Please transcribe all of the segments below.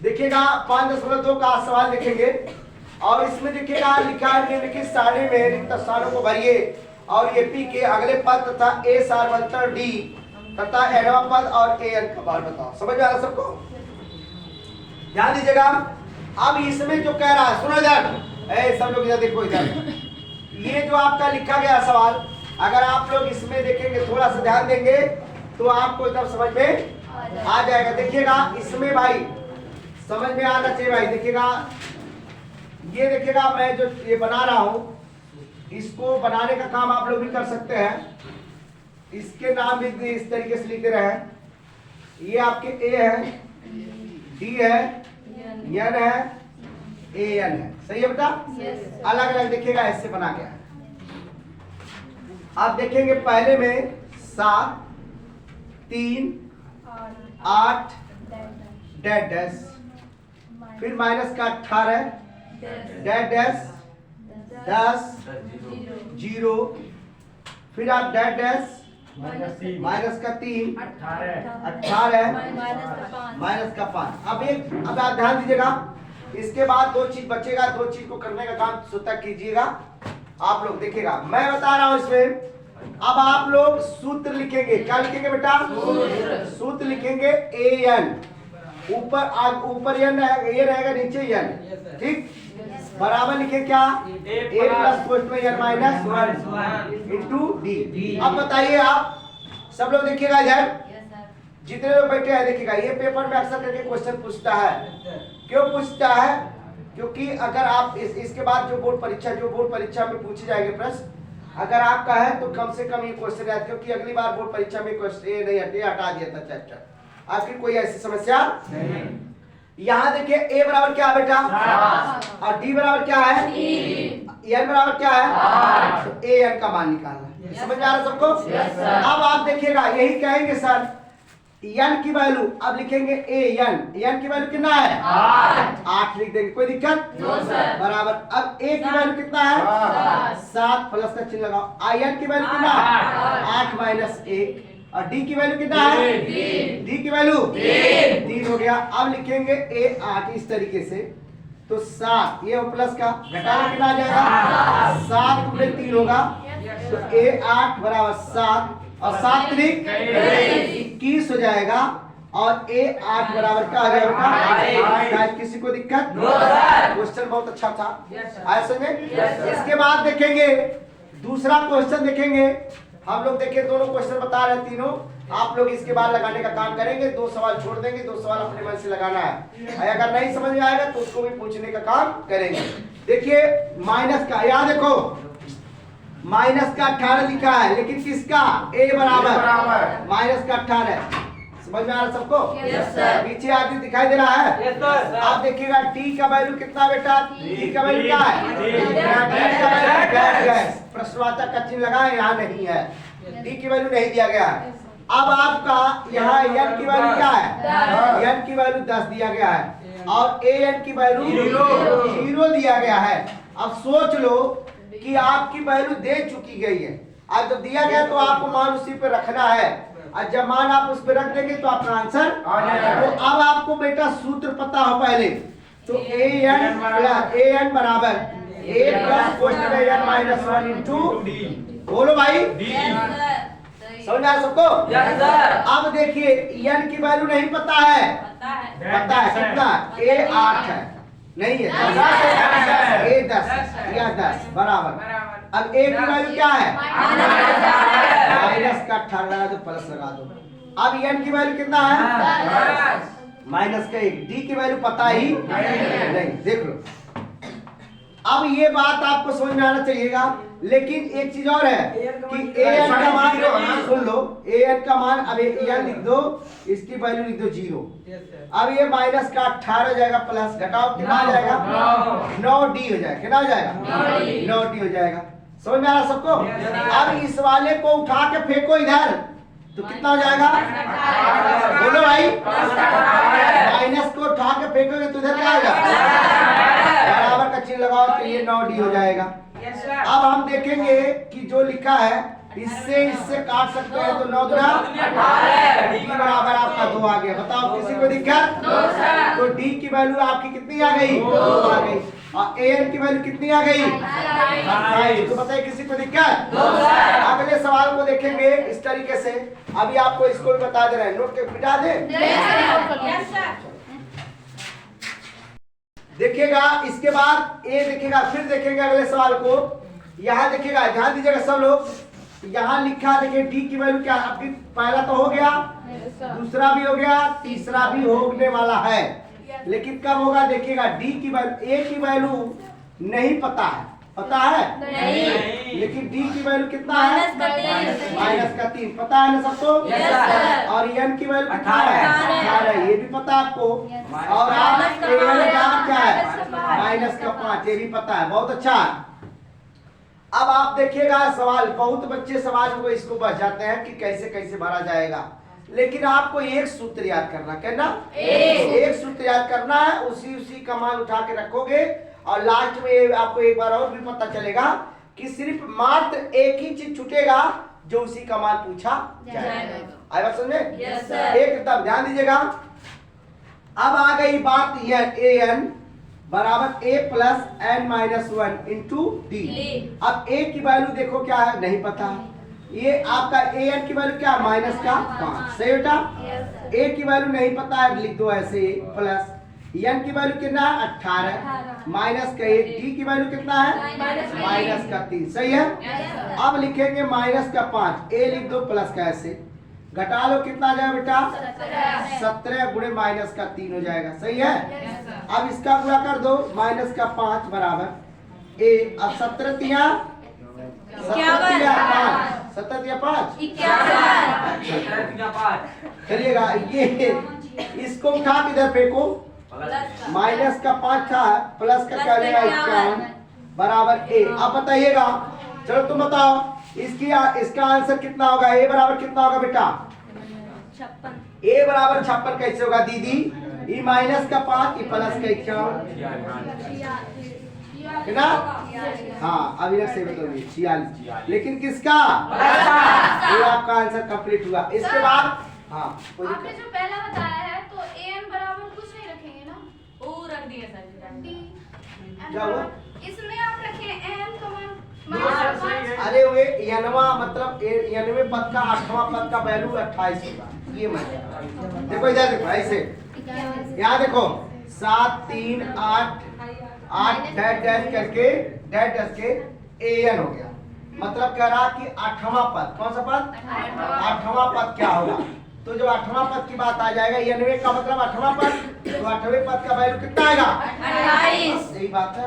देखिएगा 5.2 का सवाल देखेंगे और इसमें देखिएगा लिखा है निम्नलिखित सारणी में रिक्त स्थानों को भरिए और एपी के अगले पद तथा ए सार्वंतर डी तथा एनवा पद और ए एन का मान बताओ। समझ में आ रहा सबको? ध्यान दीजिएगा। अब इसमें जो कह रहा है सुनो इधर, सब लोग इधर देखो इधर। ये जो आपका लिखा गया सवाल अगर आप लोग इसमें देखेंगे थोड़ा सा ध्यान देंगे तो आपको एकदम समझ में आ जाएगा। देखिएगा इसमें भाई समझ में आना चाहिए भाई। देखिएगा ये देखिएगा मैं जो ये बना रहा हूं इसको बनाने का काम आप लोग भी कर सकते हैं। इसके नाम भी इस तरीके से लिखते रहे। ये आपके ए है, डी है, एन है, ए एन है। सही है बेटा? अलग अलग देखिएगा ऐसे बना गया है। आप देखेंगे पहले में 7 3 8 डैश डैश, फिर माइनस का 18 डैश डैश 10 0, फिर आप डैश डैश माइनस का 3 18 माइनस का 5। अब आप ध्यान दीजिएगा। इसके बाद दो चीज बचेगा, दो चीज को करने का काम स्वतः कीजिएगा आप लोग। देखिएगा मैं बता रहा हूं इसमें। अब आप लोग सूत्र लिखेंगे। क्या लिखेंगे बेटा? सूत्र लिखेंगे ए एन, ऊपर एन ये रहेगा, नीचे एन। ठीक, बराबर लिखे क्या? ए प्लस पोस्ट में एन माइनस 1 इंटू डी। अब बताइए आप सब लोग देखिएगा इधर जितने लोग बैठे हैं। देखिएगा ये पेपर में अक्सर करके क्वेश्चन पूछता है। क्यों पूछता है? क्योंकि अगर आप इसके बाद जो बोर्ड परीक्षा में पूछे जाएंगे प्रश्न अगर आपका है तो कम से कम ये क्वेश्चन याद, क्योंकि अगली बार बोर्ड परीक्षा में क्वेश्चन ये नहीं हटा दिया था चैप्टर। आखिर कोई ऐसी समस्या नहीं। यहाँ देखिए ए बराबर क्या है बेटा? और डी बराबर क्या है? एन बराबर क्या है? तो ए एन का मान निकालना। समझ में आ रहा सबको? अब आप देखिएगा यही कहेंगे सर एन की वैल्यू, अब लिखेंगे ए एन की वैल्यू कितना है? 8 लिख देंगे, कोई दिक्कत? बराबर। अब ए की वैल्यू कितना है? 7 प्लस का चिन्ह लगाओ। आई एन की वैल्यू कितना है? 8 माइनस 1। और डी की वैल्यू कितना है? डी की वैल्यू 3 हो गया। अब लिखेंगे ए 8 इस तरीके से। तो 7 ये प्लस का घटाना कितना आ जाएगा? 7 गुणे 3 होगा। तो ए 8 बराबर 7 और 7 त्रिक 21 हो जाएगा। और ए 8 बराबर क्या आ जाएगा? किसी को दिक्कत? क्वेश्चन बहुत अच्छा था। आया समझ में? इसके बाद देखेंगे दूसरा क्वेश्चन देखेंगे हम लोग। देखिए दोनों क्वेश्चन बता रहे हैं तीनों। आप लोग इसके बाद लगाने का काम करेंगे। 2 सवाल छोड़ देंगे, 2 सवाल अपने मन से लगाना है। अगर नहीं समझ में आएगा तो उसको भी पूछने का काम करेंगे। देखिए माइनस का, यहाँ देखो माइनस का 18 लिखा है, लेकिन किसका? ए बराबर माइनस का 18। समझ में आ रहा सबको? पीछे आदमी दिखाई दे रहा है? आप देखिएगा टी का वैल्यू कितना बेटा? टी का वैल्यू क्या है? प्रश्नवाचक का चिन्ह लगा है, यहाँ नहीं है। टी की वैल्यू नहीं दिया गया है। अब आपका यहाँ एन की वैल्यू क्या है? एन की वैल्यू 10 दिया गया है और ए एन की वैल्यू 0 दिया गया है। अब सोच लो कि आपकी वैल्यू दे चुकी गई है। अब जब दिया गया तो आपको मान उसी पे रखना है। और जब मान आप उस पे रख देंगे तो आपका आंसर तो अब आपको बेटा सूत्र पता हो पहले। तो ए एन बराबर ए प्लस पोस्ट में एन माइनस 1 इंटू बोलो भाई समझ आ सबको? अब देखिए एन की वैल्यू नहीं पता है। पता है कितना? ए 8 है, नहीं है? ए 10 या 10 बराबर। अब ए की वैल्यू क्या है? माइनस का 18 लगा दो, प्लस लगा दो। अब एन की वैल्यू कितना है? माइनस का 1। डी की वैल्यू पता ही नहीं। देख लो अब ये बात आपको समझ में आना चाहिएगा। लेकिन एक चीज और है कि ए एन का मान सुन लो। ए एन का मान अब एन लिख दो, इसकी वैल्यू लिख दो 0। अब ये माइनस का 18 हो जाएगा, प्लस घटाओ कितना हो जाएगा? 9d हो जाएगा। कितना हो जाएगा? 9d हो जाएगा। समझ में आ रहा सबको? अब इस वाले को उठा के फेंको इधर तो कितना हो जाएगा? बोलो भाई। माइनस को उठा के फेंकोगे तो इधर क्या आएगा? बराबर का चिन्ह लगाओ तो ये 9d हो जाएगा। अब हम देखेंगे कि जो लिखा है इससे इससे काट सकते हैं तो 9 दूना 18 डी बराबर आपका 2 आ गया। बताओ किसी को दिक्कत? तो डी की वैल्यू आपकी कितनी आ गई? 2 आ गई। और एन की वैल्यू कितनी आ गई? 28। तो बताइए किसी को दिक्कत? अगले सवाल को देखेंगे इस तरीके से। अभी आपको इसको भी बता दे रहे हैं, नोट के मिटा दे। देखिएगा इसके बाद ए देखिएगा, फिर देखेंगे अगले सवाल को। यहाँ देखिएगा, ध्यान दीजिएगा सब लोग। यहाँ लिखा देखिए डी की वैल्यू क्या आपकी, पहला तो हो गया, दूसरा भी हो गया, तीसरा भी होने वाला है। लेकिन कब होगा देखिएगा, डी की वैल्यू, ए की वैल्यू नहीं पता है, पता है नहीं। लेकिन डी की वैल्यू कितना है? -3 पता है ना सबको? और एन की वैल्यू कितना है? 18 ये भी पता है आपको। और आप क्या है? -5 ये भी पता है। बहुत अच्छा। अब आप देखिएगा सवाल, बहुत बच्चे सवाल को इसको बच जाते हैं कि कैसे कैसे भरा जाएगा। लेकिन आपको एक सूत्र याद करना, कहना एक सूत्र याद करना है, उसी का मान उठा के रखोगे और लास्ट में आपको एक बार और भी पता चलेगा कि सिर्फ मात्र एक ही चीज छूटेगा जो उसी का मान पूछा जाएगा। आई बात समझे? एकदम ध्यान दीजिएगा। अब आ गई बात ए एन बराबर a plus n minus 1 into D. अब a की वैल्यू देखो क्या है, नहीं पता। ये आपका a n की वैल्यू क्या है? -5। सही बेटा? a की वैल्यू नहीं पता है, लिख दो ऐसे प्लस। n की वैल्यू कितना है? 18 माइनस का 1। डी की वैल्यू कितना है? -3। सही है। अब लिखेंगे -5, a लिख दो प्लस का ऐसे, घटा लो कितना आ जाएगा बेटा? 17 गुणे -3 हो जाएगा। सही है। अब इसका गुणा कर दो, -5 बराबर ए। अब 17 तिया 5 चलिएगा। ये इसको उठा के इधर फेंको, -5 था, प्लस का क्या लेगा? 51 बराबर ए। अब बताइएगा, चलो तुम बताओ इसका आंसर कितना होगा? ए बराबर कितना होगा बेटा? 56। ए बराबर 56 कैसे होगा दीदी? ई -5 ई प्लस का 51 है ना? हाँ अभी से बताओगे 46। लेकिन किसका? ये आपका आंसर कंप्लीट हुआ। इसके बाद हाँ आपने जो पहला बताया है तो an बराबर कुछ नहीं रखेंगे ना? ओ रख दिया सर। क्या हुआ? इसमें आप रखें n का मान अरे वे यनवा मतलब यनवे पद का 8वां पद का वैल्यू 28 होगा। ये मतलब देखो इधर देखो ऐसे, यहाँ देखो 7 3 8 डैश डैश करके an हो गया। मतलब कह रहा कि 8वां पद, कौन सा पद? 8वां पद क्या होगा? तो जो 8वां पद की बात आ जाएगा, यनवे का मतलब 8वां पद, तो 8वें पद का वैल्यू कितना आएगा? 28। सही बात है।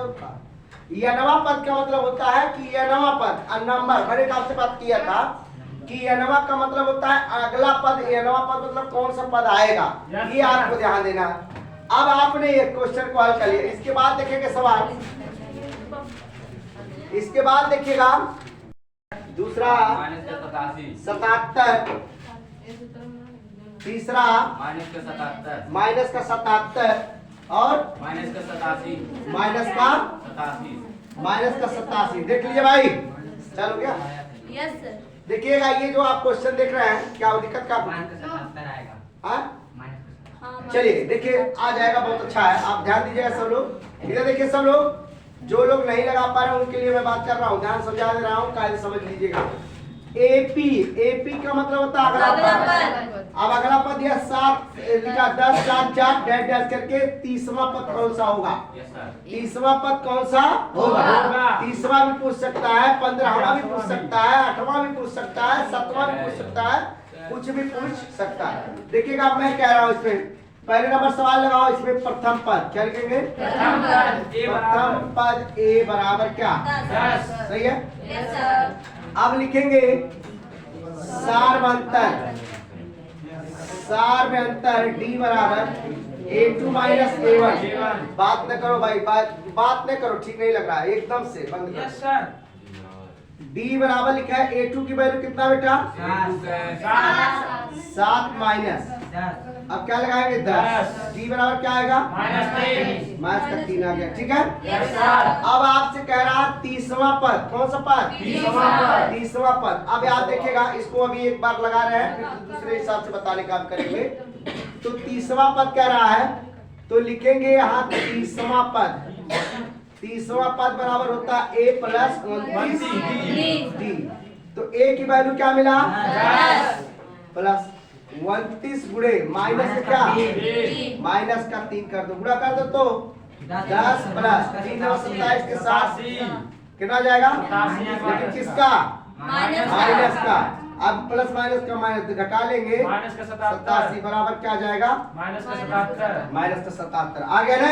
यनवा पद का मतलब होता है कि यनवा पद नंबर, मैंने आपसे बात किया था कि यनवा का मतलब होता है अगला पद। यनवा पद मतलब कौन सा पद आएगा, ये आपको ध्यान देना है। अब आपने ये क्वेश्चन को हल कर लिया। इसके बाद देखेंगे सवाल, इसके बाद देखिएगा दूसरा 77, तीसरा -77 और -87। देख लीजिए भाई, चलो क्या? Yes sir. देखिएगा ये जो आप क्वेश्चन देख रहे हैं, क्या दिक्कत का? चलिए देखिए आ जाएगा, बहुत अच्छा है। आप ध्यान दीजिएगा सब लोग। इधर देखिए सब लोग, जो लोग नहीं लगा पा रहे हैं उनके लिए मैं बात कर रहा हूँ, ध्यान समझा दे रहा हूँ, कायदे समझ लीजिएगा। एपी का मतलब होता है अगला पद। अब अगला पद यह 7 लिखा 10 7 4 डैश डैश करके 30वां पद कौन सा होगा? 30वां पद कौन सा होगा? 30वां भी पूछ सकता है, 15वां भी पूछ सकता है, 8वां भी पूछ सकता है, 7वां भी पूछ सकता है, कुछ भी पूछ सकता है। देखिएगा मैं कह रहा हूँ इसमें पहले नंबर सवाल लगाओ। इसमें प्रथम पद क्या लिखेंगे? प्रथम पद ए बराबर क्या? 10। सही है। अब लिखेंगे सार में अंतर डी बराबर a2 माइनस a1। बात न करो भाई, बात न करो, ठीक नहीं लग रहा है, एकदम से बंद करो। Yes sir. डी बराबर लिखा है a2 की वैल्यू कितना बेटा? 7 माइनस अब क्या लगाएंगे 10। डी बराबर क्या आएगा -3। माइनस का 3 आ गया, ठीक है। Yes sir. अब आपसे कह रहा 30वां पद, कौन सा पद? 30वां पद। अब आप देखिएगा, इसको अभी एक बार लगा रहे हैं, फिर दूसरे हिसाब से बताने का काम करेंगे। तो 30वां पद कह रहा है, तो लिखेंगे यहाँ 30वां पद। 30वां पद बराबर होता है a प्लस 29 डी। तो a की वैल्यू क्या मिला? 10 प्लस 29 गुणे माइनस का क्या? माइनस का 3 कर दो, गुणा कर दो तो 10 प्लस 3 और 27 के साथ कितना जाएगा? लेकिन किसका? माइनस का। अब प्लस माइनस का माइनस घटा लेंगे, -87 बराबर क्या जाएगा? -77। माइनस का 77 आ गया ना?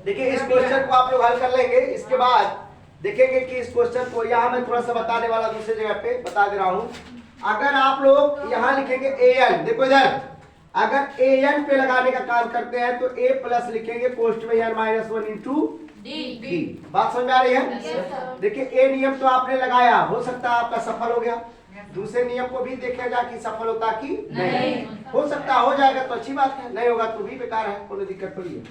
देखिए इस क्वेश्चन को आप लोग हल कर लेंगे। इसके बाद देखेंगे कि इस क्वेश्चन को यहाँ मैं थोड़ा सा बताने वाला दूसरी जगह पे बता दे रहा हूँ। अगर आप लोग यहाँ लिखेंगे an, देखो इधर, अगर an पे लगाने का काम करते हैं तो a प्लस लिखेंगे पोस्ट में यार -1 इंटू डी। बात समझ में आ रही है? देखिए ए नियम तो आपने लगाया, हो सकता है आपका सफल हो गया। दूसरे नियम को भी देखेगा कि सफल होता कि नहीं। हो सकता हो जाएगा तो अच्छी बात है, नहीं होगा तो भी बेकार है, कोई दिक्कत थोड़ी है।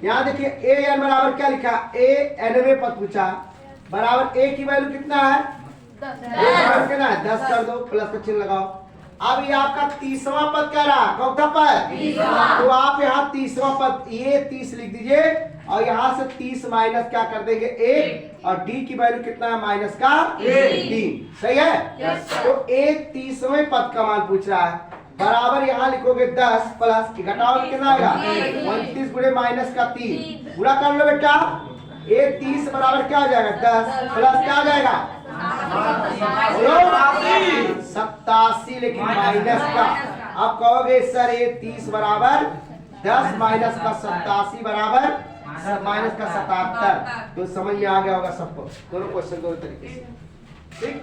यहाँ देखिए ए एन बराबर क्या लिखा? ए एनवें पद पूछा, बराबर ए की वैल्यू कितना है? 10 कितना है? 10 कर दो, प्लस का चिन्ह लगाओ। अब ये आपका 30वां पद कह रहा, कौन सा पद? तो आप यहाँ 30वां पद, ये 30 लिख दीजिए और यहाँ से 30 माइनस क्या कर देंगे? 1, और डी की वैल्यू कितना है? माइनस का 3। सही है? तो 30वें पद का मान पूछ रहा है, बराबर यहाँ लिखोगे 10 प्लस घटाओ कितना आएगा? 29 गुणे माइनस का 3, पूरा कर लो बेटा। 30 बराबर क्या हो जाएगा? 10 प्लस क्या हो जाएगा? 87, लेकिन माइनस का। अब कहोगे सर ये 30 बराबर 10 माइनस का 87 बराबर माइनस का 77। तो समझ में आ गया होगा सबको, दोनों क्वेश्चन दोनों तरीके से, ठीक।